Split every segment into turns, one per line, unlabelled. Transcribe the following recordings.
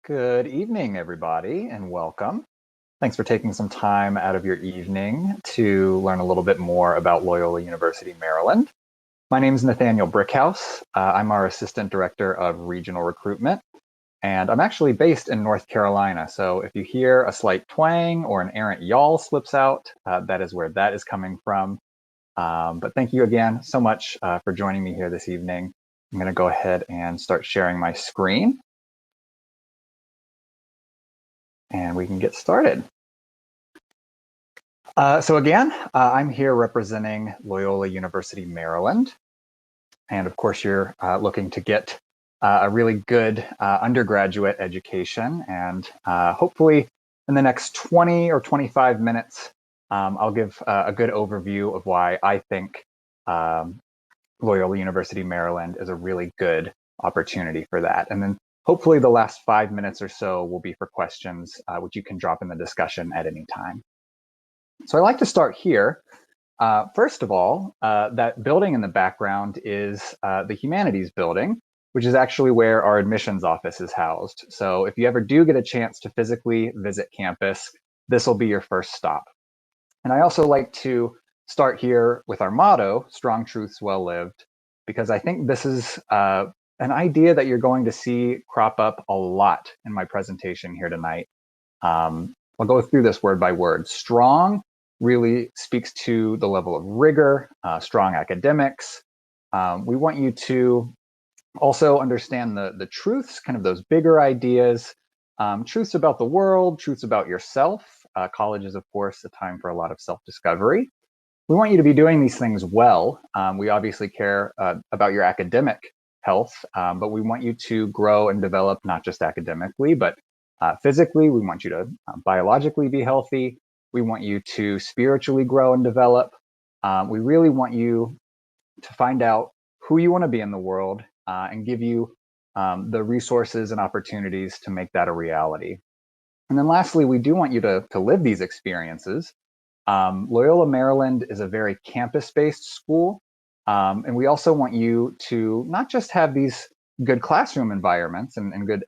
Good evening, everybody, and welcome. Thanks for taking some time out of your evening to learn a little bit more about Loyola University Maryland. My name is Nathaniel Brickhouse. I'm our Assistant Director of Regional Recruitment, and I'm actually based in North Carolina. So if you hear a slight twang or an errant yawl slips out, that is where that is coming from. But thank you again so much for joining me here this evening. I'm going to go ahead and start sharing my screen. And we can get started. So again, I'm here representing Loyola University Maryland. And of course, you're looking to get a really good undergraduate education. And hopefully in the next 20 or 25 minutes, I'll give a good overview of why I think Loyola University Maryland is a really good opportunity for that. And then hopefully the last 5 minutes or so will be for questions, which you can drop in the discussion at any time. So I like to start here. First of all, that building in the background is the Humanities Building, which is actually where our admissions office is housed. So if you ever do get a chance to physically visit campus, this will be your first stop. And I also like to start here with our motto, Strong Truths Well Lived, because I think this is an idea that you're going to see crop up a lot in my presentation here tonight. I'll go through this word by word. Strong really speaks to the level of rigor, strong academics. We want you to also understand the truths, kind of those bigger ideas, truths about the world, truths about yourself. College is, of course, a time for a lot of self-discovery. We want you to be doing these things well. We obviously care about your academic health, but we want you to grow and develop not just academically, but physically. We want you to biologically be healthy. We want you to spiritually grow and develop. We really want you to find out who you want to be in the world and give you the resources and opportunities to make that a reality. And then lastly, we do want you to live these experiences. Loyola Maryland is a very campus-based school. And we also want you to not just have these good classroom environments and good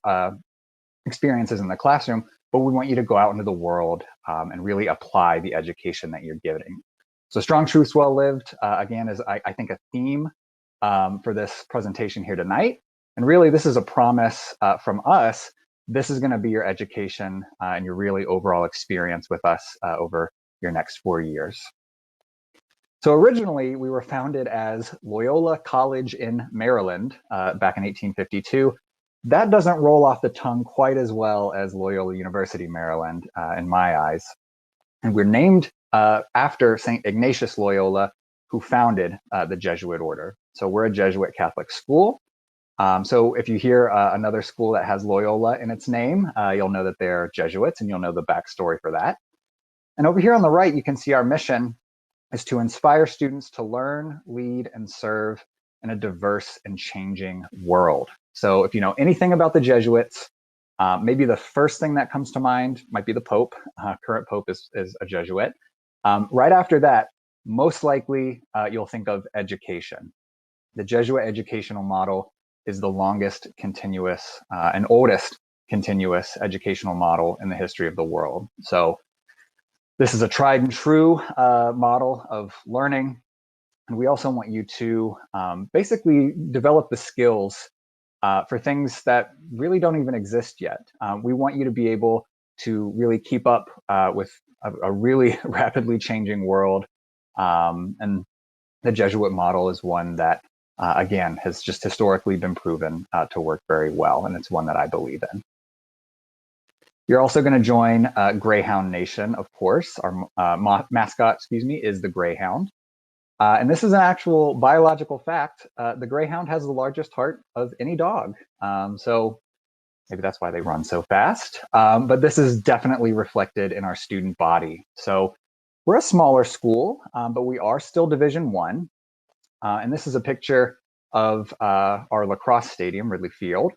experiences in the classroom, but we want you to go out into the world and really apply the education that you're getting. So Strong Truths Well Lived, again, is I think a theme for this presentation here tonight. And really, this is a promise from us. This is going to be your education and your really overall experience with us over your next 4 years. So originally, we were founded as Loyola College in Maryland back in 1852. That doesn't roll off the tongue quite as well as Loyola University Maryland in my eyes. And we're named after St. Ignatius Loyola, who founded the Jesuit order. So we're a Jesuit Catholic school. So if you hear another school that has Loyola in its name, you'll know that they're Jesuits, and you'll know the backstory for that. And over here on the right, you can see our mission is to inspire students to learn, lead, and serve in a diverse and changing world. So if you know anything about the Jesuits, maybe the first thing that comes to mind might be the Pope. Current Pope is a Jesuit. Right after that, most likely you'll think of education. The Jesuit educational model is the longest continuous and oldest continuous educational model in the history of the world. So this is a tried and true model of learning. And we also want you to basically develop the skills for things that really don't even exist yet. We want you to be able to really keep up with a really rapidly changing world. And the Jesuit model is one that, again, has just historically been proven to work very well. And it's one that I believe in. You're also going to join Greyhound Nation, of course. Our mascot, is the Greyhound. And this is an actual biological fact. The Greyhound has the largest heart of any dog. So maybe that's why they run so fast. But this is definitely reflected in our student body. So we're a smaller school, but we are still Division I. And this is a picture of our lacrosse stadium, Ridley Field.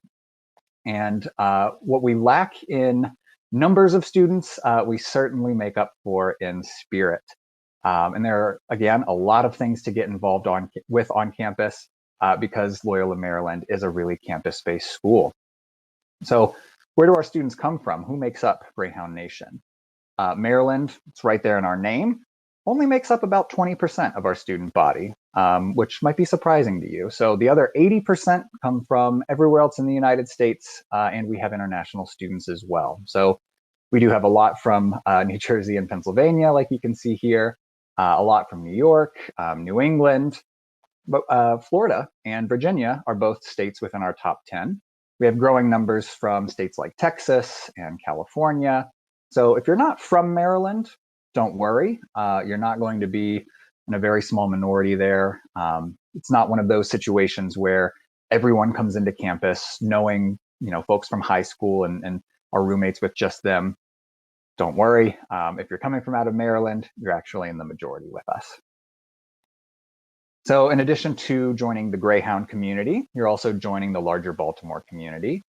And what we lack in numbers of students, we certainly make up for in spirit. And there are, again, a lot of things to get involved with on campus because Loyola Maryland is a really campus-based school. So Where do our students come from? Who makes up Greyhound Nation? Maryland, it's right there in our name, only makes up about 20% of our student body, which might be surprising to you. So the other 80% come from everywhere else in the United States, and we have international students as well. So we do have a lot from New Jersey and Pennsylvania, like you can see here, a lot from New York, New England, but Florida and Virginia are both states within our top 10. We have growing numbers from states like Texas and California. So if you're not from Maryland, don't worry. You're not going to be in a very small minority there. It's not one of those situations where everyone comes into campus knowing, folks from high school and are roommates with just them. Don't worry. If you're coming from out of Maryland, you're actually in the majority with us. So in addition to joining the Greyhound community, you're also joining the larger Baltimore community.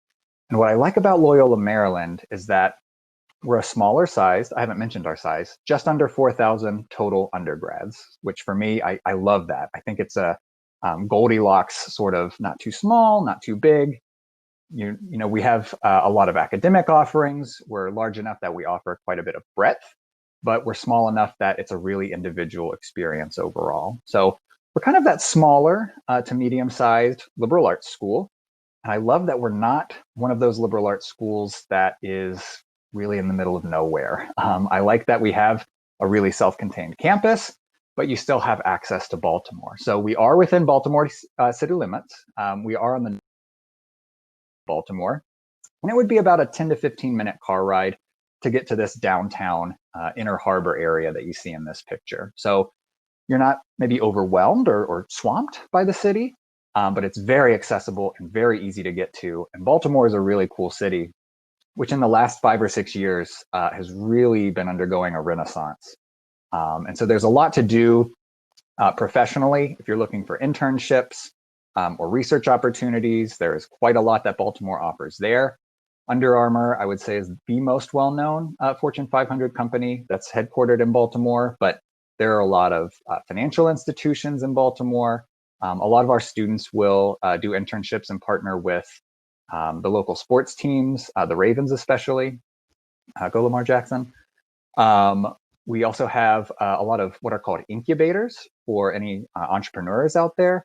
And what I like about Loyola Maryland is that we're a smaller size. I haven't mentioned our size, just under 4,000 total undergrads, which for me, I love that. I think it's a Goldilocks sort of, not too small, not too big. We have a lot of academic offerings. We're large enough that we offer quite a bit of breadth, but we're small enough that it's a really individual experience overall. So we're kind of that smaller to medium-sized liberal arts school. And I love that we're not one of those liberal arts schools that is really in the middle of nowhere. I like that we have a really self-contained campus, but you still have access to Baltimore. So we are within Baltimore city limits. We are on the Baltimore, and it would be about a 10 to 15 minute car ride to get to this downtown inner harbor area that you see in this picture. So you're not maybe overwhelmed or swamped by the city, but it's very accessible and very easy to get to. And Baltimore is a really cool city, which in the last 5 or 6 years has really been undergoing a renaissance. And so there's a lot to do professionally. If you're looking for internships or research opportunities, there's quite a lot that Baltimore offers there. Under Armour, I would say, is the most well-known Fortune 500 company that's headquartered in Baltimore, but there are a lot of financial institutions in Baltimore. A lot of our students will do internships and partner with the local sports teams, the Ravens especially. Go Lamar Jackson. We also have a lot of what are called incubators for any entrepreneurs out there.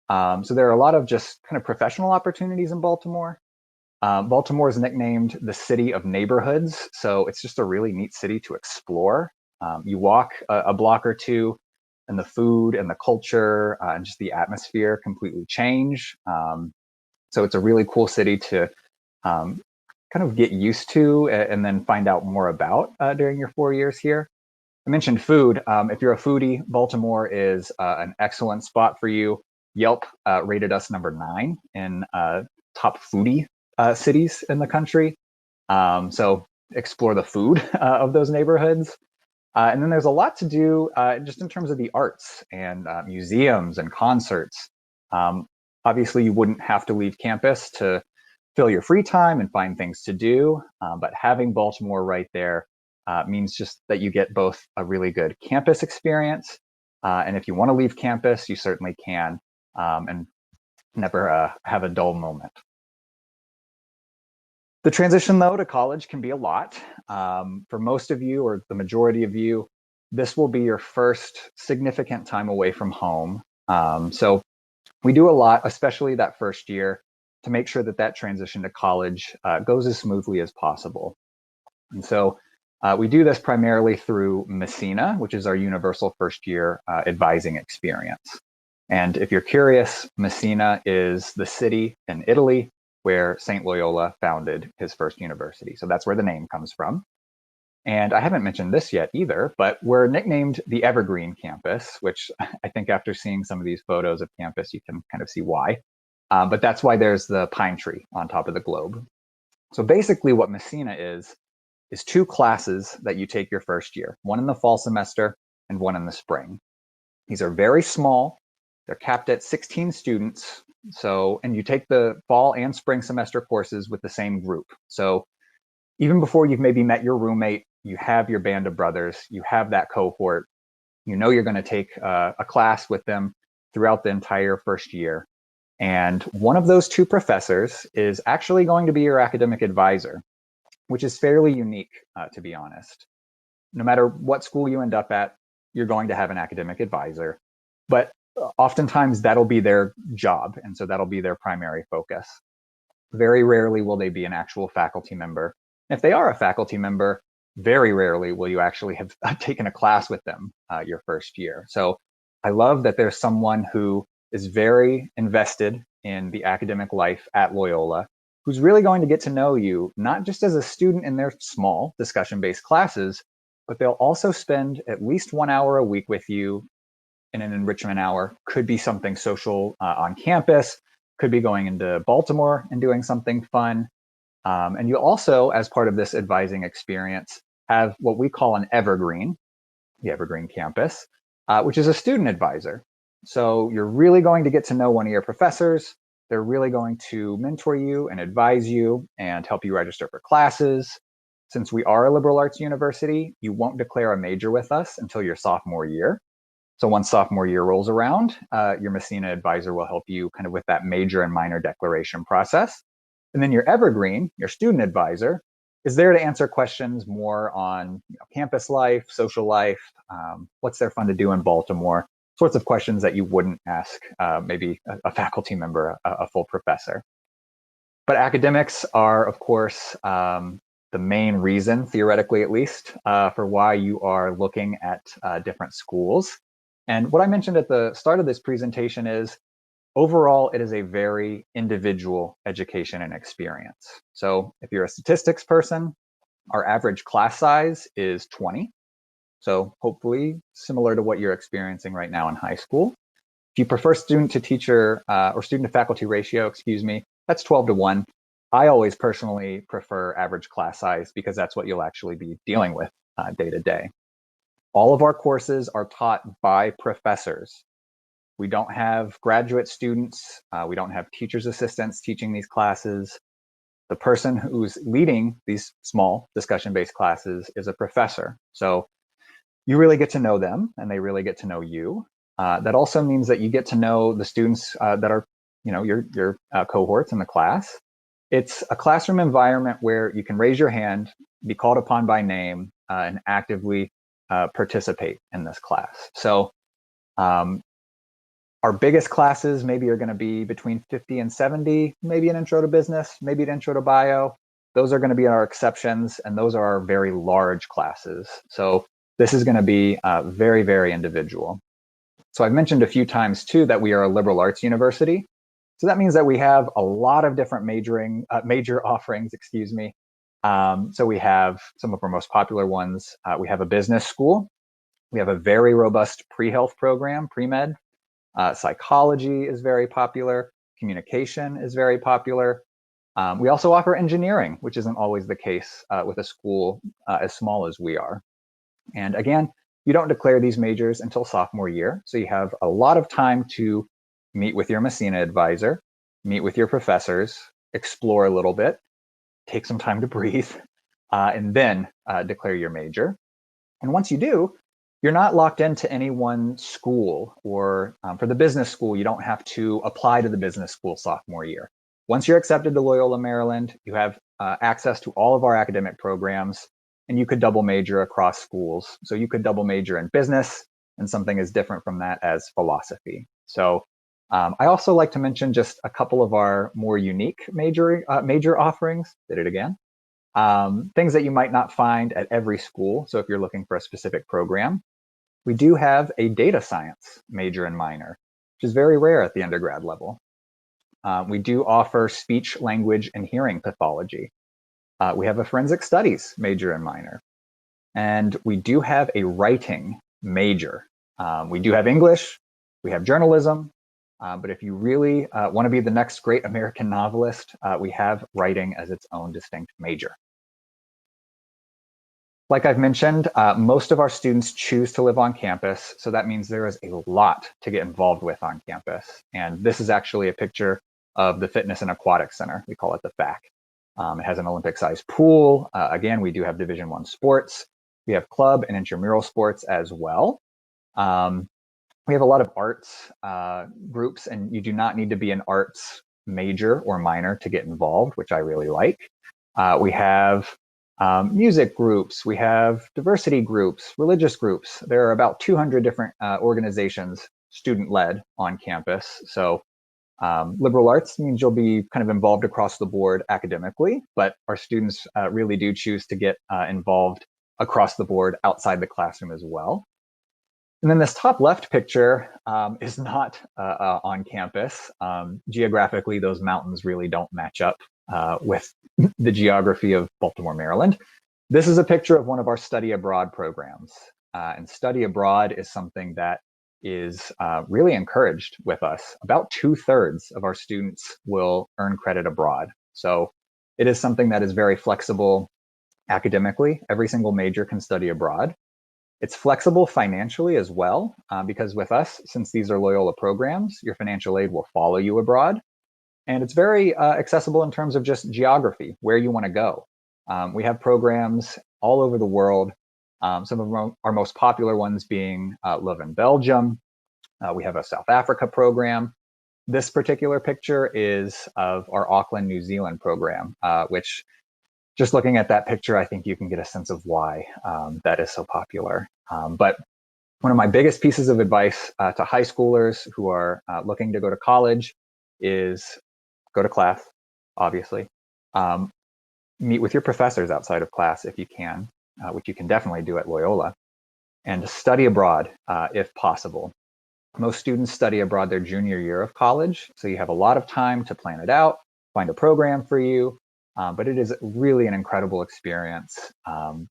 So there are a lot of just kind of professional opportunities in Baltimore. Baltimore is nicknamed the city of neighborhoods. So it's just a really neat city to explore. You walk a block or two, and the food and the culture and just the atmosphere completely change. So it's a really cool city to kind of get used to and then find out more about during your 4 years here. I mentioned food. If you're a foodie, Baltimore is an excellent spot for you. Yelp rated us number 9 in top foodie cities in the country. So explore the food of those neighborhoods. And then there's a lot to do just in terms of the arts and museums and concerts. Obviously, you wouldn't have to leave campus to fill your free time and find things to do. But having Baltimore right there means just that you get both a really good campus experience. And if you want to leave campus, you certainly can and never have a dull moment. The transition, though, to college can be a lot. For most of you, or the majority of you, this will be your first significant time away from home. So we do a lot, especially that first year, to make sure that that transition to college goes as smoothly as possible. And so we do this primarily through Messina, which is our universal first year advising experience. And if you're curious, Messina is the city in Italy where St. Loyola founded his first university. So that's where the name comes from. And I haven't mentioned this yet either, but we're nicknamed the Evergreen Campus, which I think after seeing some of these photos of campus, you can kind of see why. But that's why there's the pine tree on top of the globe. So basically what Messina is 2 classes that you take your first year, one in the fall semester and one in the spring. These are very small. They're capped at 16 students. So, and you take the fall and spring semester courses with the same group. So even before you've maybe met your roommate, you have your band of brothers, you have that cohort, you know you're going to take a class with them throughout the entire first year. And one of those two professors is actually going to be your academic advisor, which is fairly unique, to be honest. No matter what school you end up at, you're going to have an academic advisor, but oftentimes that'll be their job, and so that'll be their primary focus. Very rarely will they be an actual faculty member. If they are a faculty member, very rarely will you actually have taken a class with them your first year. So I love that there's someone who is very invested in the academic life at Loyola, who's really going to get to know you, not just as a student in their small discussion-based classes, but they'll also spend at least 1 hour a week with you in an enrichment hour. Could be something social on campus, could be going into Baltimore and doing something fun. And you also, as part of this advising experience, have what we call an Evergreen, the Evergreen Campus, which is a student advisor. So you're really going to get to know one of your professors. They're really going to mentor you and advise you and help you register for classes. Since we are a liberal arts university, you won't declare a major with us until your sophomore year. So once sophomore year rolls around, your Messina advisor will help you kind of with that major and minor declaration process. And then your Evergreen, your student advisor, is there to answer questions more on campus life, social life, what's there fun to do in Baltimore, sorts of questions that you wouldn't ask maybe a faculty member, a full professor. But academics are, of course, the main reason, theoretically at least, for why you are looking at different schools. And what I mentioned at the start of this presentation is, overall, it is a very individual education and experience. So if you're a statistics person, our average class size is 20. So hopefully similar to what you're experiencing right now in high school. If you prefer student to teacher or student to faculty ratio, excuse me, that's 12 to 1. I always personally prefer average class size because that's what you'll actually be dealing with day to day. All of our courses are taught by professors. We don't have graduate students. We don't have teacher's assistants teaching these classes. The person who's leading these small discussion-based classes is a professor. So you really get to know them and they really get to know you. That also means that you get to know the students that are, your cohorts in the class. It's a classroom environment where you can raise your hand, be called upon by name, and actively participate in this class. So our biggest classes maybe are going to be between 50 and 70, maybe an intro to business, maybe an intro to bio. Those are going to be our exceptions, and those are our very large classes. So this is going to be very, very individual. So I've mentioned a few times too that we are a liberal arts university. So that means that we have a lot of different major offerings, excuse me. So we have some of our most popular ones. We have a business school. We have a very robust pre-health program, pre-med. Psychology is very popular. Communication is very popular. We also offer engineering, which isn't always the case with a school as small as we are. And again, you don't declare these majors until sophomore year. So you have a lot of time to meet with your Messina advisor, meet with your professors, explore a little bit, take some time to breathe, and then declare your major. And once you do, you're not locked into any one school, or for the business school, you don't have to apply to the business school sophomore year. Once you're accepted to Loyola Maryland, you have access to all of our academic programs, and you could double major across schools. So you could double major in business, and something as different from that as philosophy. So I also like to mention just a couple of our more unique major offerings. Did it again. Things that you might not find at every school. So if you're looking for a specific program, we do have a data science major and minor, which is very rare at the undergrad level. We do offer speech, language, and hearing pathology. We have a forensic studies major and minor. And we do have a writing major. We do have English, we have journalism, but if you really want to be the next great American novelist, we have writing as its own distinct major. Like I've mentioned, most of our students choose to live on campus, so that means there is a lot to get involved with on campus. And this is actually a picture of the Fitness and Aquatic Center. We call it the FAC. It has an Olympic-sized pool. Again, we do have Division I sports. We have club and intramural sports as well. We have a lot of arts groups, and you do not need to be an arts major or minor to get involved, which I really like. We have music groups, we have diversity groups, religious groups. There are about 200 different organizations student-led on campus. So liberal arts means you'll be kind of involved across the board academically, but our students really do choose to get involved across the board outside the classroom as well. And then this top left picture is not on campus. Geographically, those mountains really don't match up with the geography of Baltimore, Maryland. This is a picture of one of our study abroad programs. And study abroad is something that is really encouraged with us. About 2/3 of our students will earn credit abroad. So it is something that is very flexible academically. Every single major can study abroad. It's flexible financially as well, because with us, since these are Loyola programs, your financial aid will follow you abroad. And it's very accessible in terms of just geography, where you want to go. We have programs all over the world. Some of our most popular ones being Leuven, Belgium. We have a South Africa program. This particular picture is of our Auckland, New Zealand program, which just looking at that picture, I think you can get a sense of why that is so popular. But one of my biggest pieces of advice to high schoolers who are looking to go to college is go to class, obviously. Meet with your professors outside of class if you can, which you can definitely do at Loyola, and study abroad if possible. Most students study abroad their junior year of college, so you have a lot of time to plan it out, find a program for you, but it is really an incredible experience,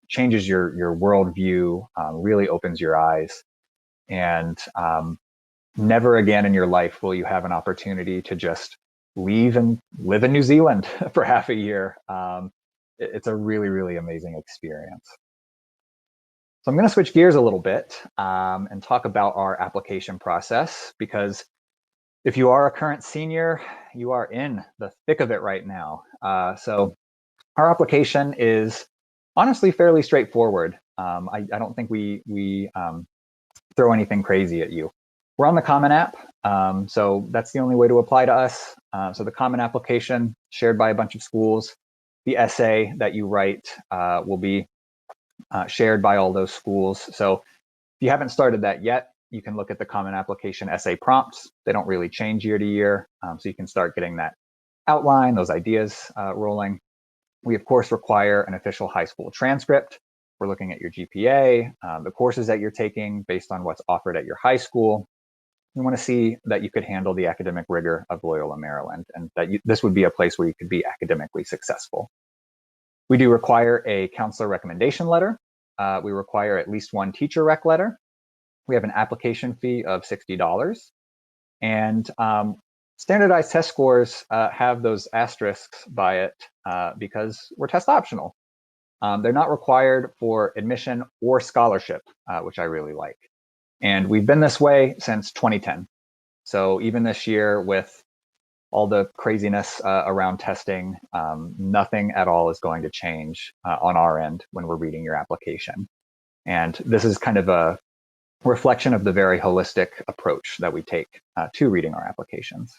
changes your worldview, really opens your eyes, and never again in your life will you have an opportunity to just leave and live in New Zealand for half a year. It's a really, really amazing experience. So I'm going to switch gears a little bit and talk about our application process, because if you are a current senior, you are in the thick of it right now. So our application is honestly fairly straightforward. I don't think we throw anything crazy at you. We're on the Common App, so that's the only way to apply to us. So the Common application shared by a bunch of schools. The essay that you write will be shared by all those schools. So if you haven't started that yet, you can look at the Common Application essay prompts. They don't really change year to year, so you can start getting that outline, those ideas rolling. We, of course, require an official high school transcript. We're looking at your GPA, the courses that you're taking based on what's offered at your high school. We want to see that you could handle the academic rigor of Loyola, Maryland, and that this would be a place where you could be academically successful. We do require a counselor recommendation letter. We require at least one teacher rec letter. We have an application fee of $60. And standardized test scores have those asterisks by it because we're test optional. They're not required for admission or scholarship, which I really like. And we've been this way since 2010. So even this year, with all the craziness around testing, nothing at all is going to change on our end when we're reading your application. And this is kind of a reflection of the very holistic approach that we take to reading our applications.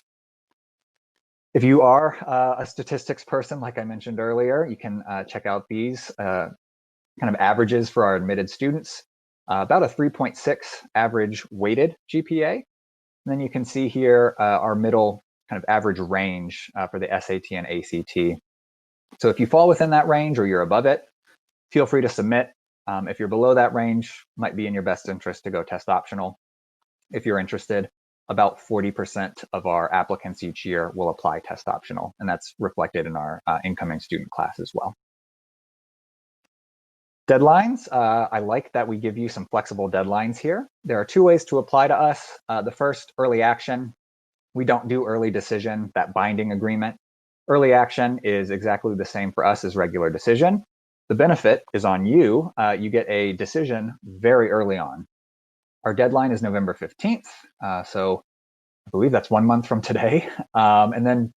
If you are a statistics person, like I mentioned earlier, you can check out these kind of averages for our admitted students. About a 3.6 average weighted GPA. And then you can see here our middle kind of average range for the SAT and ACT. So if you fall within that range or you're above it, feel free to submit. If you're below that range, might be in your best interest to go test optional. If you're interested, about 40% of our applicants each year will apply test optional, and that's reflected in our incoming student class as well. Deadlines, I like that we give you some flexible deadlines here. There are two ways to apply to us. The first, early action. We don't do early decision, that binding agreement. Early action is exactly the same for us as regular decision. The benefit is on you. You get a decision very early on. Our deadline is November 15th, so I believe that's 1 month from today. And then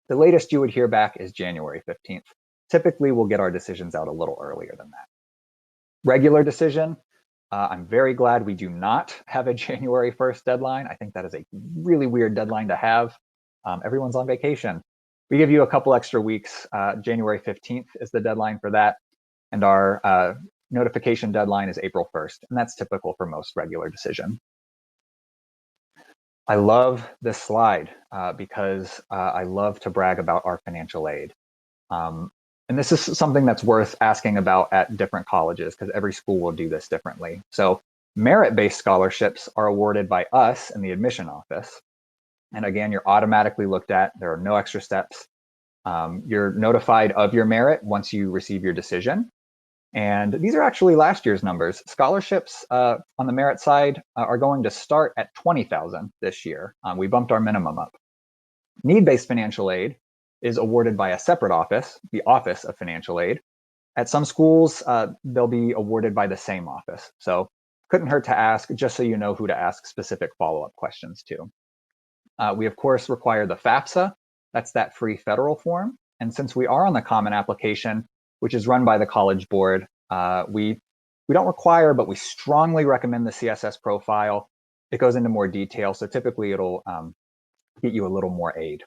the latest you would hear back is January 15th. Typically, we'll get our decisions out a little earlier than that. Regular decision, I'm very glad we do not have a January 1st deadline. I think that is a really weird deadline to have. Everyone's on vacation. We give you a couple extra weeks. January 15th is the deadline for that. And our notification deadline is April 1st. And that's typical for most regular decision. I love this slide because I love to brag about our financial aid. And this is something that's worth asking about at different colleges because every school will do this differently. So merit-based scholarships are awarded by us in the admission office. And again, you're automatically looked at. There are no extra steps. You're notified of your merit once you receive your decision. And these are actually last year's numbers. Scholarships on the merit side are going to start at $20,000 this year. We bumped our minimum up. Need-based financial aid is awarded by a separate office, the Office of Financial Aid. At some schools, they'll be awarded by the same office. So couldn't hurt to ask, just so you know who to ask specific follow-up questions to. We, of course, require the Fafsa. That's that free federal form. And since we are on the Common Application, which is run by the College Board, we don't require, but we strongly recommend the CSS profile. It goes into more detail, so typically it'll get you a little more aid.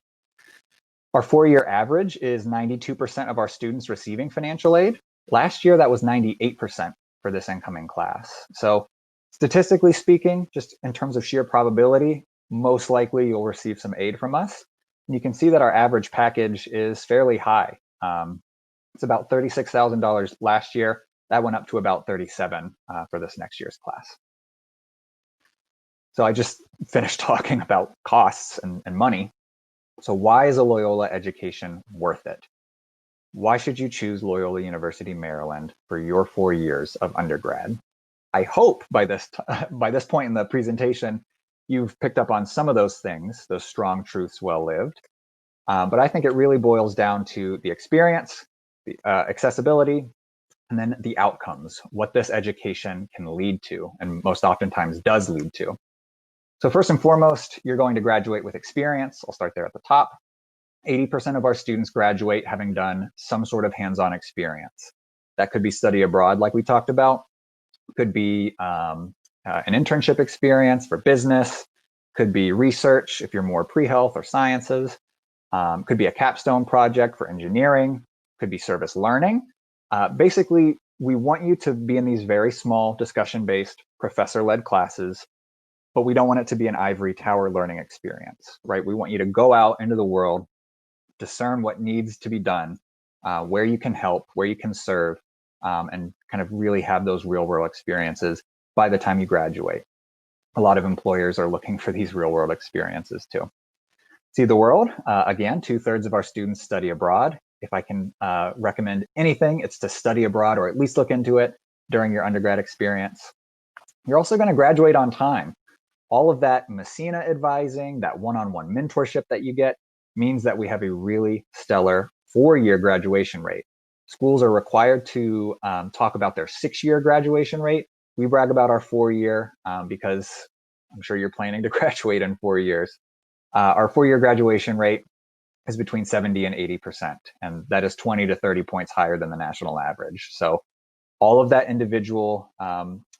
Our 4-year average is 92% of our students receiving financial aid. Last year, that was 98% for this incoming class. So statistically speaking, just in terms of sheer probability, most likely you'll receive some aid from us. And you can see that our average package is fairly high. It's about $36,000 last year. That went up to about $37,000 for this next year's class. So I just finished talking about costs and money. So why is a Loyola education worth it? Why should you choose Loyola University Maryland for your 4 years of undergrad? I hope by this point in the presentation, you've picked up on some of those things, those strong truths well lived. But I think it really boils down to the experience, the accessibility, and then the outcomes, what this education can lead to, and most oftentimes does lead to. So first and foremost, you're going to graduate with experience. I'll start there at the top. 80% of our students graduate having done some sort of hands-on experience. That could be study abroad, like we talked about. Could be an internship experience for business. Could be research if you're more pre-health or sciences. Could be a capstone project for engineering. Could be service learning. Basically, we want you to be in these very small discussion-based professor-led classes, but we don't want it to be an ivory tower learning experience, right? We want you to go out into the world, discern what needs to be done, where you can help, where you can serve, and kind of really have those real-world experiences by the time you graduate. A lot of employers are looking for these real-world experiences too. See the world, again, 2/3 of our students study abroad. If I can recommend anything, it's to study abroad or at least look into it during your undergrad experience. You're also going to graduate on time. All of that Messina advising, that one-on-one mentorship that you get means that we have a really stellar 4-year graduation rate. Schools are required to talk about their 6-year graduation rate. We brag about our 4-year because I'm sure you're planning to graduate in 4 years. Our 4-year graduation rate is between 70 and 80%, and that is 20 to 30 points higher than the national average. So all of that individual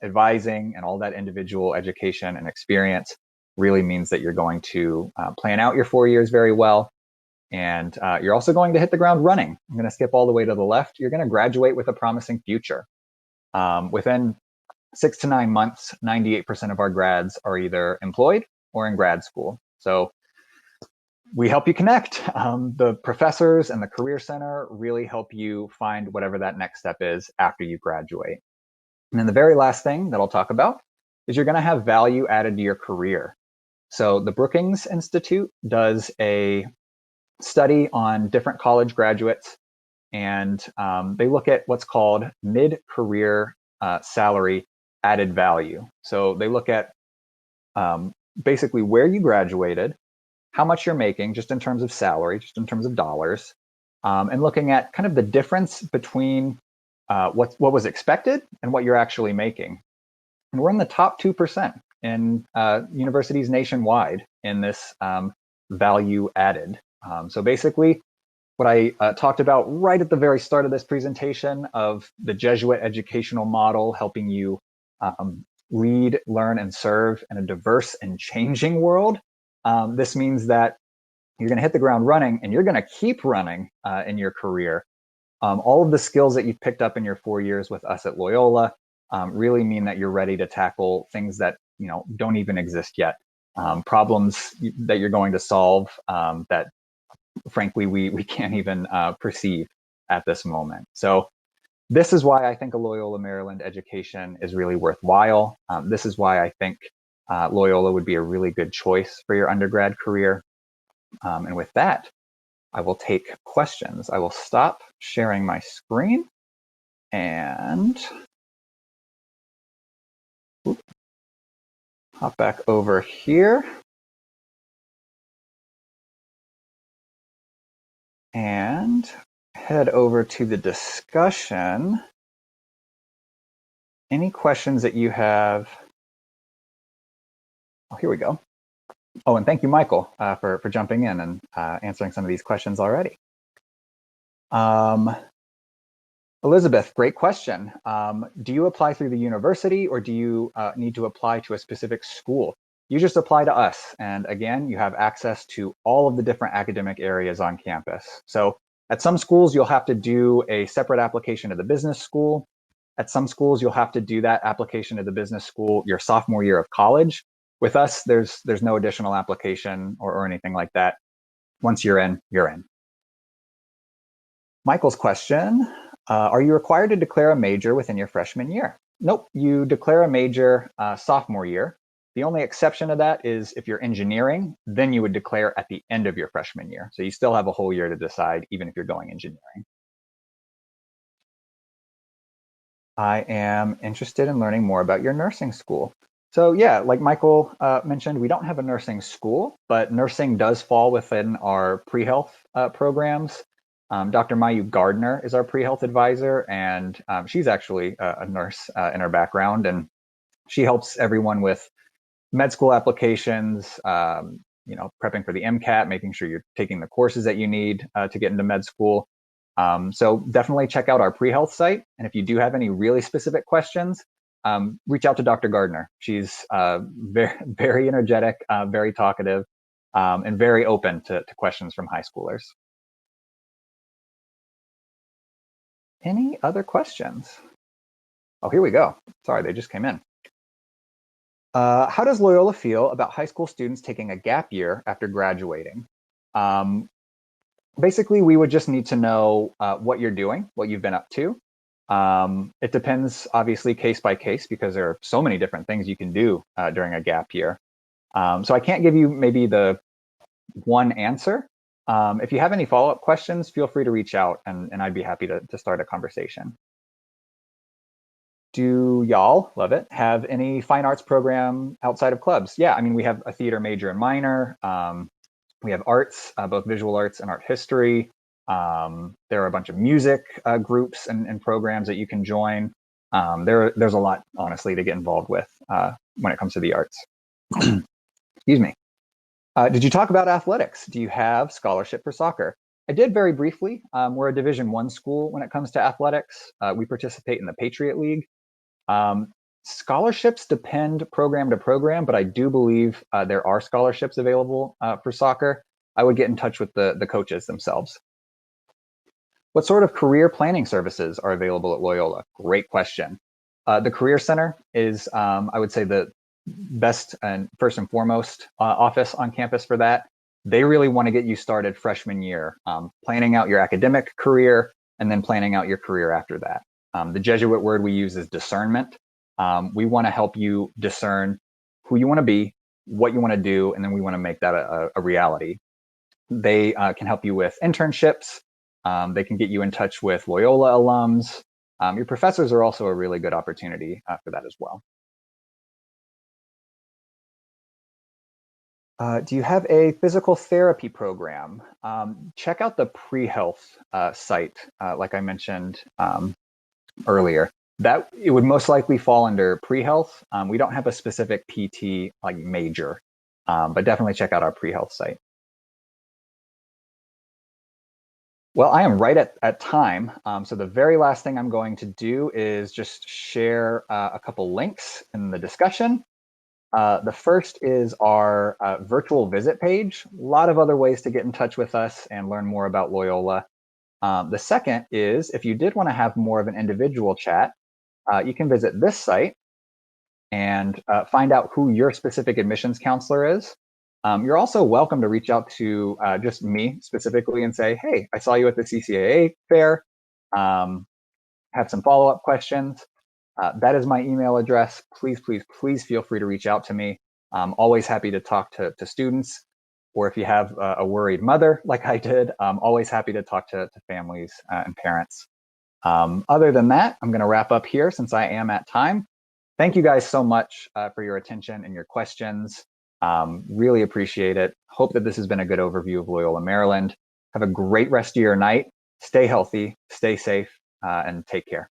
advising and all that individual education and experience really means that you're going to plan out your 4 years very well. And you're also going to hit the ground running. I'm going to skip all the way to the left. You're going to graduate with a promising future. Within 6 to 9 months, 98% of our grads are either employed or in grad school. So we help you connect. The professors and the Career Center really help you find whatever that next step is after you graduate. And then the very last thing that I'll talk about is you're going to have value added to your career. So the Brookings Institute does a study on different college graduates, and they look at what's called mid-career salary added value. So they look at basically where you graduated, how much you're making just in terms of salary, just in terms of dollars, and looking at kind of the difference between what was expected and what you're actually making. And we're in the top 2% in universities nationwide in this value added. So basically, what I talked about right at the very start of this presentation of the Jesuit educational model helping you Lead, learn, and serve in a diverse and changing world. This means that you're going to hit the ground running, and you're going to keep running in your career. All of the skills that you've picked up in your 4 years with us at Loyola really mean that you're ready to tackle things that don't even exist yet. Problems that you're going to solve that, frankly, we can't even perceive at this moment. So this is why I think a Loyola Maryland education is really worthwhile. This is why I think Loyola would be a really good choice for your undergrad career. And with that, I will take questions. I will stop sharing my screen and hop back over here and head over to the discussion. Any questions that you have? Oh, here we go. Oh, and thank you, Michael, for jumping in and answering some of these questions already. Elizabeth, great question. Do you apply through the university, or do you need to apply to a specific school? You just apply to us. And again, you have access to all of the different academic areas on campus. So at some schools, you'll have to do a separate application to the business school. At some schools, you'll have to do that application to the business school your sophomore year of college. With us, there's no additional application or anything like that. Once you're in, you're in. Michael's question, are you required to declare a major within your freshman year? Nope, you declare a major sophomore year. The only exception to that is if you're engineering, then you would declare at the end of your freshman year. So you still have a whole year to decide, even if you're going engineering. I am interested in learning more about your nursing school. So yeah, like Michael mentioned, we don't have a nursing school, but nursing does fall within our pre-health programs. Dr. Mayu Gardner is our pre-health advisor, and she's actually a nurse in her background, and she helps everyone with med school applications, prepping for the MCAT, making sure you're taking the courses that you need to get into med school. So definitely check out our pre-health site. And if you do have any really specific questions, reach out to Dr. Gardner. She's very, very energetic, very talkative, and very open to questions from high schoolers. Any other questions? Oh, here we go. Sorry, they just came in. How does Loyola feel about high school students taking a gap year after graduating? Basically, we would just need to know what you're doing, what you've been up to. It depends, obviously, case by case, because there are so many different things you can do during a gap year. So I can't give you maybe the one answer. If you have any follow-up questions, feel free to reach out, and I'd be happy to start a conversation. Do y'all, love it, have any fine arts program outside of clubs? Yeah, I mean, we have a theater major and minor. We have arts, both visual arts and art history. There are a bunch of music groups and programs that you can join. There's a lot, honestly, to get involved with when it comes to the arts. Excuse me. Did you talk about athletics? Do you have scholarship for soccer? I did very briefly. We're a Division I school when it comes to athletics. We participate in the Patriot League. Scholarships depend program to program, but I do believe there are scholarships available for soccer. I would get in touch with the coaches themselves. What sort of career planning services are available at Loyola? Great question. The Career Center is, I would say, the best and first and foremost office on campus for that. They really want to get you started freshman year, planning out your academic career and then planning out your career after that. The Jesuit word we use is discernment. We want to help you discern who you want to be, what you want to do, and then we want to make that a reality. They can help you with internships. They can get you in touch with Loyola alums. Your professors are also a really good opportunity for that as well. Do you have a physical therapy program? Check out the pre-health site, like I mentioned earlier. That it would most likely fall under pre-health. We don't have a specific PT like major, but definitely check out our pre-health site. Well, I am right at time. So the very last thing I'm going to do is just share a couple links in the discussion. The first is our virtual visit page. A lot of other ways to get in touch with us and learn more about Loyola. The second is if you did want to have more of an individual chat, you can visit this site and find out who your specific admissions counselor is. You're also welcome to reach out to just me specifically and say, hey, I saw you at the CCAA fair, have some follow-up questions. That is my email address. Please, please, please feel free to reach out to me. I'm always happy to talk to students, or if you have a worried mother like I did, I'm always happy to talk to families and parents. Other than that, I'm going to wrap up here since I am at time. Thank you guys so much for your attention and your questions. Really appreciate it. Hope that this has been a good overview of Loyola Maryland. Have a great rest of your night. Stay healthy, stay safe, and take care.